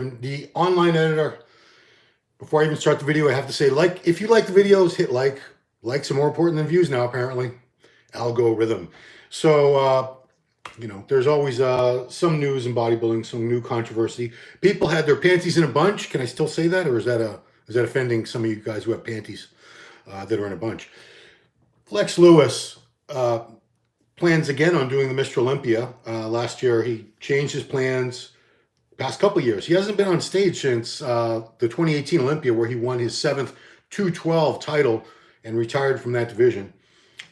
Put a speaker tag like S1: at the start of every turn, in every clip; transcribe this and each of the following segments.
S1: The online editor. Before I even start the video, I have to say, if you like the videos, hit like. Likes are more important than views now, apparently. Algorithm. So, there's always some news in bodybuilding, some new controversy. People had their panties in a bunch. Can I still say that, or is that offending some of you guys who have panties that are in a bunch? Flex Lewis plans again on doing the Mr. Olympia. Last year, he changed his plans. Past couple of years, he hasn't been on stage since the 2018 Olympia, where he won his 7th 212 title and retired from that division.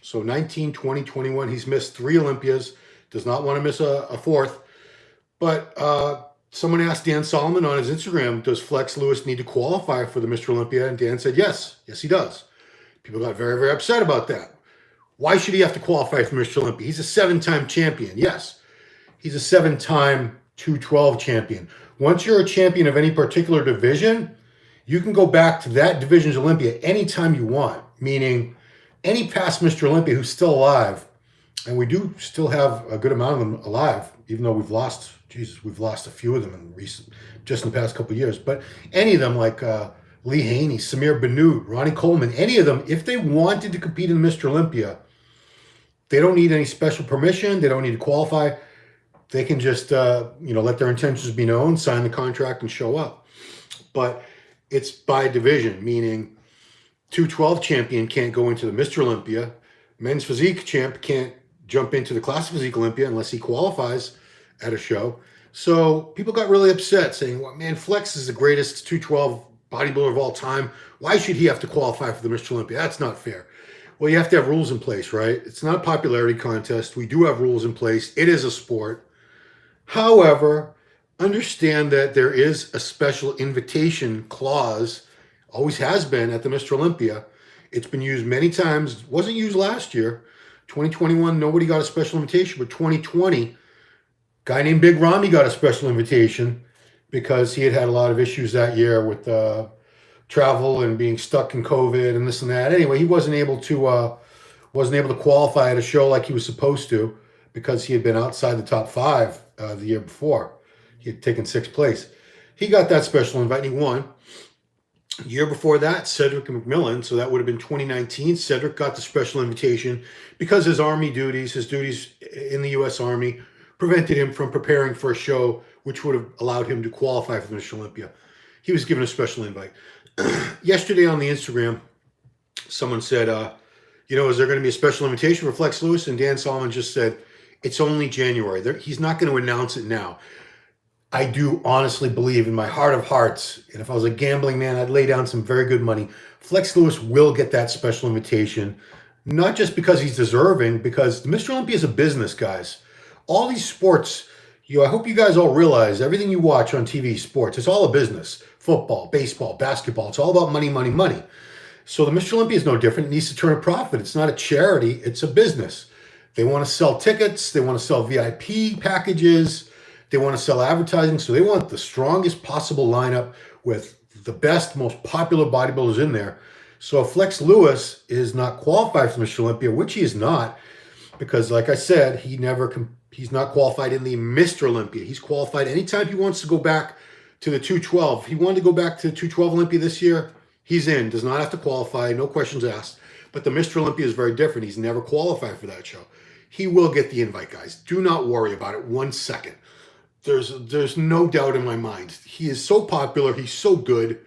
S1: So 19, 20, 21, he's missed 3 Olympias, does not want to miss a 4th. But someone asked Dan Solomon on his Instagram, does Flex Lewis need to qualify for the Mr. Olympia? And Dan said, yes, he does. People got very, very upset about that. Why should he have to qualify for Mr. Olympia? He's a 7-time champion. Yes, he's a 7-time 212 champion. Once you're a champion of any particular division, you can go back to that division's Olympia anytime you want, meaning any past Mr. Olympia who's still alive, and we do still have a good amount of them alive, even though we've lost a few of them just in the past couple of years, but any of them like Lee Haney, Samir Benoot, Ronnie Coleman, any of them, if they wanted to compete in Mr. Olympia, they don't need any special permission, they don't need to qualify. They can just, let their intentions be known, sign the contract, and show up. But it's by division, meaning 212 champion can't go into the Mr. Olympia. Men's physique champ can't jump into the classic physique Olympia unless he qualifies at a show. So people got really upset saying, well, man, Flex is the greatest 212 bodybuilder of all time. Why should he have to qualify for the Mr. Olympia? That's not fair. Well, you have to have rules in place, right? It's not a popularity contest. We do have rules in place. It is a sport. However, understand that there is a special invitation clause, always has been at the Mr. Olympia. It's been used many times. It wasn't used last year. 2021, nobody got a special invitation, but 2020, a guy named Big Ramy got a special invitation because he had a lot of issues that year with travel and being stuck in COVID and this and that. Anyway, he wasn't able to qualify at a show like he was supposed to because he had been outside the top 5 the year before. He had taken 6th place. He got that special invite and he won. The year before that, Cedric McMillan, so that would have been 2019, Cedric got the special invitation because his duties in the U.S. Army prevented him from preparing for a show which would have allowed him to qualify for the Mr. Olympia. He was given a special invite. Yesterday on the Instagram, someone said, is there going to be a special invitation for Flex Lewis? And Dan Solomon just said, it's only January. He's not going to announce it now. I do honestly believe in my heart of hearts, and if I was a gambling man, I'd lay down some very good money. Flex Lewis will get that special invitation, not just because he's deserving, because the Mr. Olympia is a business, guys. All these sports, I hope you guys all realize everything you watch on TV, sports, it's all a business. Football, baseball, basketball, it's all about money, money, money. So the Mr. Olympia is no different. It needs to turn a profit. It's not a charity, it's a business. They want to sell tickets, they want to sell VIP packages, they want to sell advertising, so they want the strongest possible lineup with the best, most popular bodybuilders in there. So if Flex Lewis is not qualified for Mr. Olympia, which he is not, because like I said, he's not qualified in the Mr. Olympia. He's qualified anytime he wants to go back to the 212. If he wanted to go back to the 212 Olympia this year, he's in, does not have to qualify, no questions asked. But the Mr. Olympia is very different. He's never qualified for that show. He will get the invite, guys. Do not worry about it 1 second. There's no doubt in my mind. He is so popular. He's so good.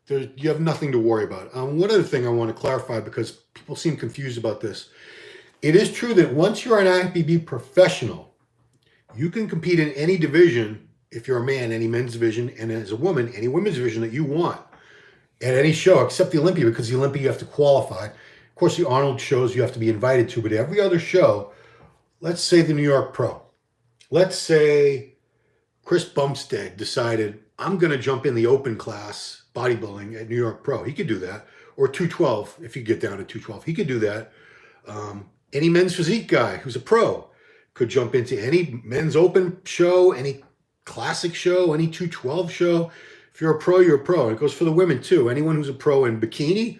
S1: You have nothing to worry about. One other thing I want to clarify, because people seem confused about this. It is true that once you're an IFBB professional, you can compete in any division. If you're a man, any men's division, and as a woman, any women's division that you want at any show except the Olympia, because the Olympia you have to qualify. Of course, the Arnold shows you have to be invited to, but every other show, let's say the New York Pro, let's say Chris Bumstead decided, I'm going to jump in the open class bodybuilding at New York Pro. He could do that. Or 212, if you get down to 212, he could do that. Any men's physique guy who's a pro could jump into any men's open show, any classic show, any 212 show. If you're a pro, you're a pro. And it goes for the women too. Anyone who's a pro in bikini,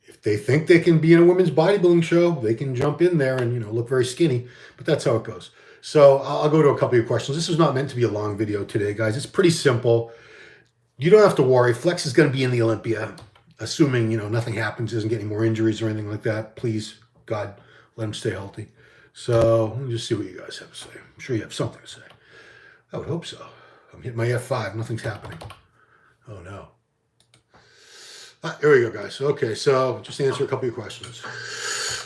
S1: if they think they can be in a women's bodybuilding show, they can jump in there and look very skinny. But that's how it goes. So I'll go to a couple of your questions. This is not meant to be a long video today, guys. It's pretty simple. You don't have to worry. Flex is going to be in the Olympia, assuming, nothing happens, doesn't get any more injuries or anything like that. Please, God, let him stay healthy. So let me just see what you guys have to say. I'm sure you have something to say. I would hope so. I'm hitting my F5. Nothing's happening. Oh, no. Here we go, guys. Okay, so just answer a couple of questions.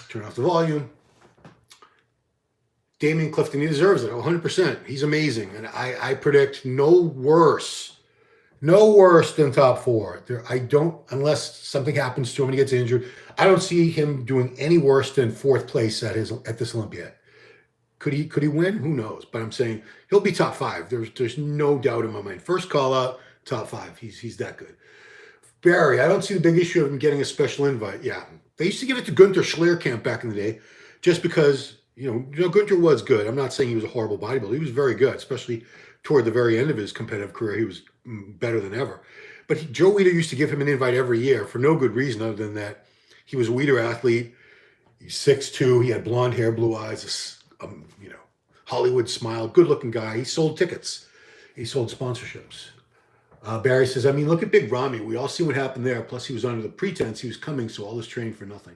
S1: Turn off the volume. Damian Clifton, he deserves it, 100%. He's amazing. And I predict no worse than top 4. I don't, unless something happens to him and he gets injured, I don't see him doing any worse than 4th place at this Olympia. Could he win? Who knows? But I'm saying he'll be top 5. There's no doubt in my mind. First call out, top 5. He's that good. Barry, I don't see the big issue of him getting a special invite. Yeah, they used to give it to Gunther Schlerkamp back in the day, just because Gunther was good. I'm not saying he was a horrible bodybuilder. He was very good, especially toward the very end of his competitive career. He was better than ever. But Joe Weider used to give him an invite every year for no good reason other than that he was a Weider athlete. He's 6'2". He had blonde hair, blue eyes, Hollywood smile, good-looking guy. He sold tickets. He sold sponsorships. Barry says, look at Big Ramy. We all see what happened there. Plus, he was under the pretense he was coming, so all this training for nothing.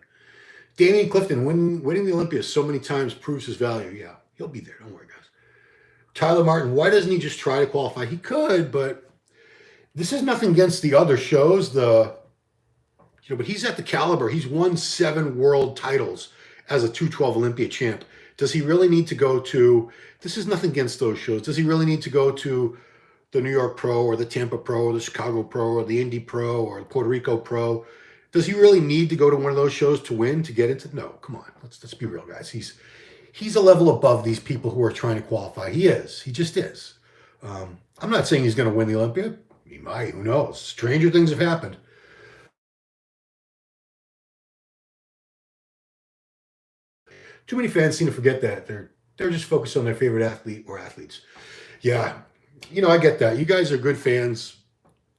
S1: Damian Clifton, winning the Olympia so many times proves his value. Yeah, he'll be there. Don't worry, guys. Tyler Martin, why doesn't he just try to qualify? He could, but this is nothing against the other shows. But he's at the caliber. He's won 7 world titles as a 212 Olympia champ. Does he really need to go to, this is nothing against those shows. Does he really need to go to the New York Pro or the Tampa Pro or the Chicago Pro or the Indy Pro or the Puerto Rico Pro? Does he really need to go to one of those shows to win, to get into? No, come on. Let's be real, guys. He's a level above these people who are trying to qualify. He is. He just is. I'm not saying he's going to win the Olympia. He might. Who knows? Stranger things have happened. Too many fans seem to forget that. They're just focused on their favorite athlete or athletes. Yeah, I get that. You guys are good fans.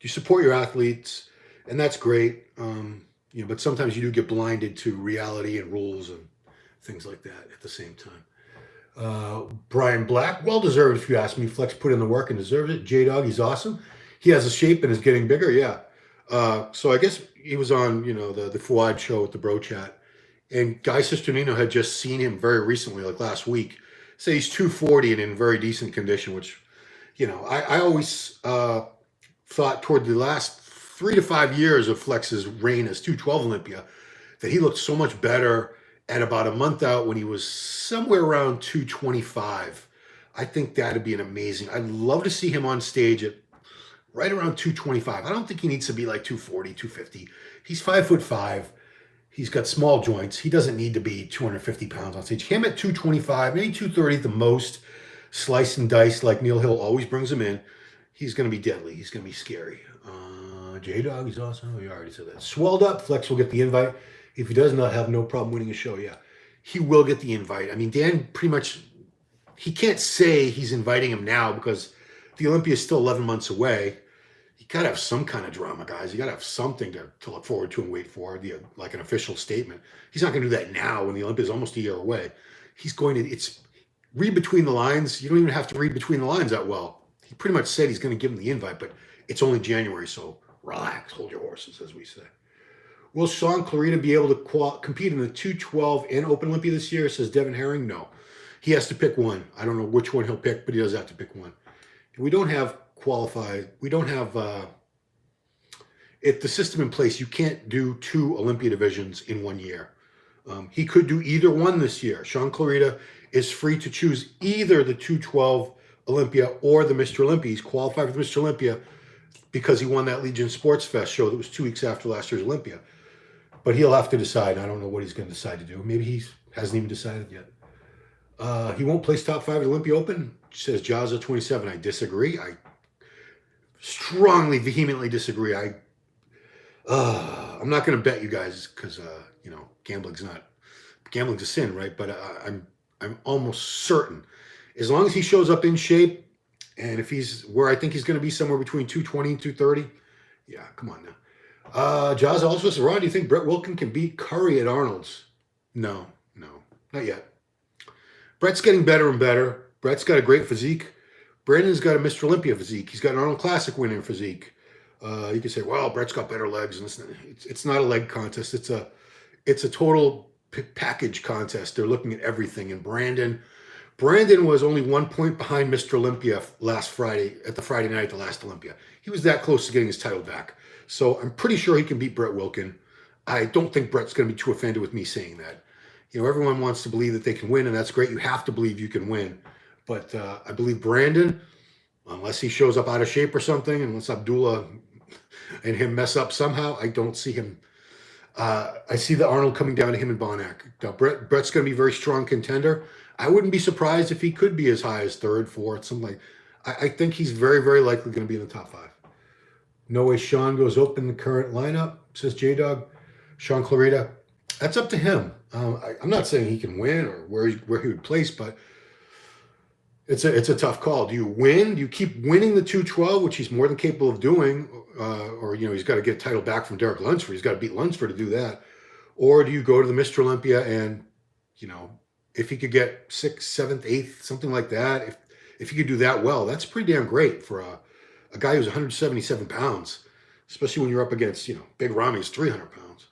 S1: You support your athletes, and that's great. But sometimes you do get blinded to reality and rules and things like that at the same time. Brian Black, well deserved if you ask me. Flex put in the work and deserves it. J-Dog, he's awesome. He has a shape and is getting bigger. Yeah. So I guess he was on, the Fuad show with the Bro Chat. And Guy Cisternino had just seen him very recently, like last week. Say he's 240 and in very decent condition, which, I always thought toward the last 3 to 5 years of Flex's reign as 212 Olympia that he looked so much better at about a month out when he was somewhere around 225. I think that'd be an amazing. I'd love to see him on stage at right around 225. I don't think he needs to be like 240, 250. He's 5'5". He's got small joints. He doesn't need to be 250 pounds on stage. Him at 225, maybe 230 at the most, slice and dice like Neil Hill always brings him in. He's going to be deadly. He's going to be scary. J-Dog, he's awesome. We already said that. Swelled up, Flex will get the invite. If he does not have no problem winning a show, yeah. He will get the invite. Dan pretty much, he can't say he's inviting him now because the Olympia is still 11 months away. You got to have some kind of drama, guys. You got to have something to look forward to and wait for, like an official statement. He's not going to do that now when the Olympia is almost a year away. He's going to, read between the lines. You don't even have to read between the lines that well. He pretty much said he's going to give him the invite, but it's only January, so relax, hold your horses, as we say. Will Sean Clarida be able to compete in the 212 and Open Olympia this year, says Devin Herring? No. He has to pick one. I don't know which one he'll pick, but he does have to pick one. We don't have qualified. We don't have the system in place. You can't do 2 Olympia divisions in 1 year. He could do either one this year. Sean Clarida is free to choose either the 212 Olympia or the Mr. Olympia. He's qualified for the Mr. Olympia because he won that Legion Sports Fest show that was 2 weeks after last year's Olympia. But he'll have to decide. I don't know what he's going to decide to do. Maybe he hasn't even decided yet. He won't place top 5 at Olympia Open, says Jazza 27. I disagree. I strongly, vehemently disagree. I'm not going to bet you guys because gambling's a sin, right? But I'm almost certain, as long as he shows up in shape, and if he's where I think he's going to be, somewhere between 220 and 230, yeah, come on now. Jaws also says, Ron, do you think Brett Wilkin can beat Curry at Arnold's? No, not yet. Brett's getting better and better. Brett's got a great physique. Brandon's got a Mr. Olympia physique. He's got an Arnold Classic winning physique. You can say, well, Brett's got better legs, and it's not a leg contest. It's a total package contest. They're looking at everything. And Brandon was only 1 point behind Mr. Olympia last Friday at the Friday night at the last Olympia. He was that close to getting his title back. So I'm pretty sure he can beat Brett Wilkin. I don't think Brett's going to be too offended with me saying that. You know, everyone wants to believe that they can win, and that's great. You have to believe you can win. But I believe Brandon, unless he shows up out of shape or something, unless Abdullah and him mess up somehow, I don't see him. I see the Arnold coming down to him and Bonac. Now, Brett's going to be a very strong contender. I wouldn't be surprised if he could be as high as third, fourth, something like. I think he's very, very likely going to be in the top 5. No way Sean goes open the current lineup, says J-Dog. Sean Clarida. That's up to him. I'm not saying he can win or where he would place, but it's a tough call. Do you win? Do you keep winning the 212, which he's more than capable of doing, or you know he's got to get a title back from Derek Lunsford. He's got to beat Lunsford to do that. Or do you go to the Mr. Olympia and you know if he could get 6th, 7th, 8th, something like that. If he could do that well, that's pretty damn great for a guy who's 177 pounds, especially when you're up against Big Rami's 300 pounds.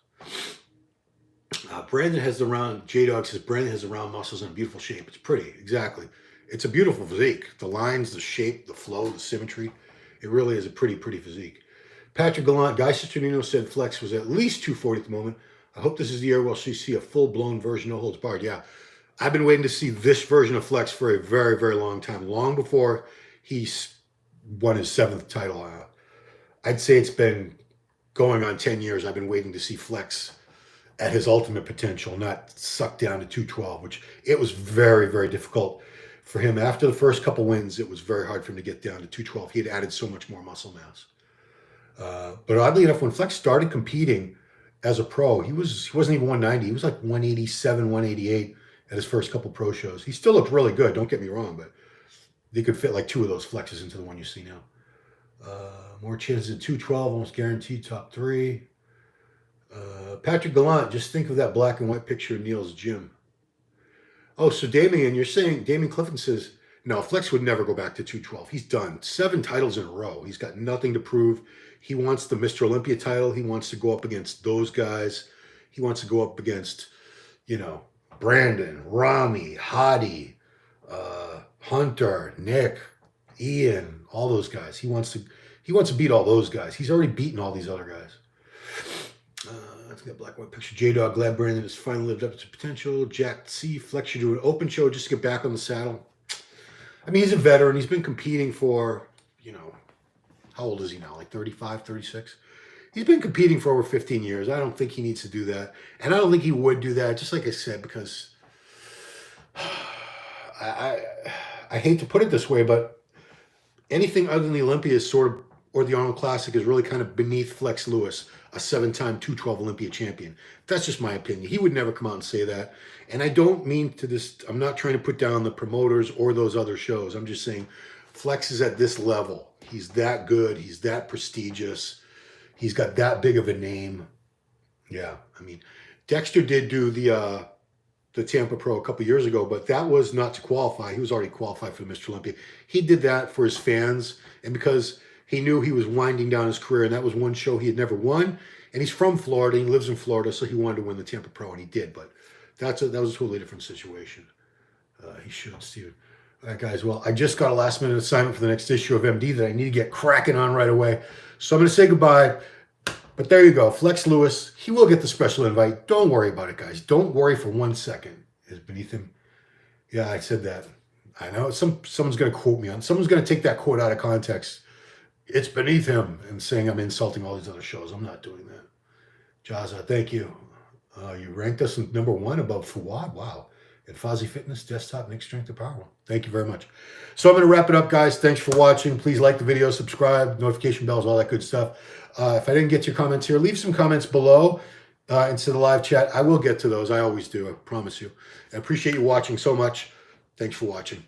S1: Brandon has the round. J-Dog says Brandon has the round muscles in a beautiful shape. It's pretty, exactly. It's a beautiful physique. The lines, the shape, the flow, the symmetry. It really is a pretty physique. Patrick Gallant, Guy Cisternino said Flex was at least 240 at the moment. I hope this is the year we'll see a full-blown version, no holds barred. Yeah, I've been waiting to see this version of Flex for a very, very long time. Long before he won his 7th title. I'd say it's been going on 10 years. I've been waiting to see Flex at his ultimate potential, not sucked down to 212, which it was very, very difficult for him. After the first couple wins, it was very hard for him to get down to 212. He had added so much more muscle mass. But oddly enough, when Flex started competing as a pro, he wasn't even 190. He was like 187, 188 at his first couple pro shows. He still looked really good, don't get me wrong, but they could fit like 2 of those flexes into the one you see now. More chances at 212, almost guaranteed top 3. Patrick Gallant, just think of that black and white picture of Neil's gym. Oh, so Damien Clifton says, no, Flex would never go back to 212. He's done 7 titles in a row. He's got nothing to prove. He wants the Mr. Olympia title. He wants to go up against those guys. He wants to go up against, Brandon, Rami, Hadi, Hunter, Nick, Ian, all those guys. He wants to beat all those guys. He's already beaten all these other guys. Let's get a black and white picture. J-Dog, glad Brandon has finally lived up to potential. Jack C, Flex should do an open show just to get back on the saddle. I mean, he's a veteran. He's been competing for, how old is he now? Like 35, 36? He's been competing for over 15 years. I don't think he needs to do that. And I don't think he would do that, just like I said, because I hate to put it this way, but anything other than the Olympia is or the Arnold Classic is really kind of beneath Flex Lewis, a 7-time 212 Olympia champion. That's just my opinion. He would never come out and say that. And I don't mean to this, I'm not trying to put down the promoters or those other shows. I'm just saying Flex is at this level. He's that good. He's that prestigious. He's got that big of a name. Yeah, I mean, Dexter did do the Tampa Pro a couple years ago, but that was not to qualify. He was already qualified for the Mr. Olympia. He did that for his fans and because he knew he was winding down his career, and that was one show he had never won. And he's from Florida. He lives in Florida, so he wanted to win the Tampa Pro, and he did. But that was a totally different situation. He should, Steven. All right, guys. Well, I just got a last-minute assignment for the next issue of MD that I need to get cracking on right away. So I'm going to say goodbye. But there you go. Flex Lewis, he will get the special invite. Don't worry about it, guys. Don't worry for 1 second. Is beneath him. Yeah, I said that. I know. Someone's going to quote me on. Someone's going to take that quote out of context. It's beneath him and saying I'm insulting all these other shows. I'm not doing that. Jaza, thank you. You ranked us number 1 above Fuad. Wow. At Fozzy Fitness, Desktop, Nick Strength to Power. Well, thank you very much. So I'm going to wrap it up, guys. Thanks for watching. Please like the video, subscribe, notification bells, all that good stuff. If I didn't get to your comments here, leave some comments below instead of the live chat. I will get to those. I always do. I promise you. I appreciate you watching so much. Thanks for watching.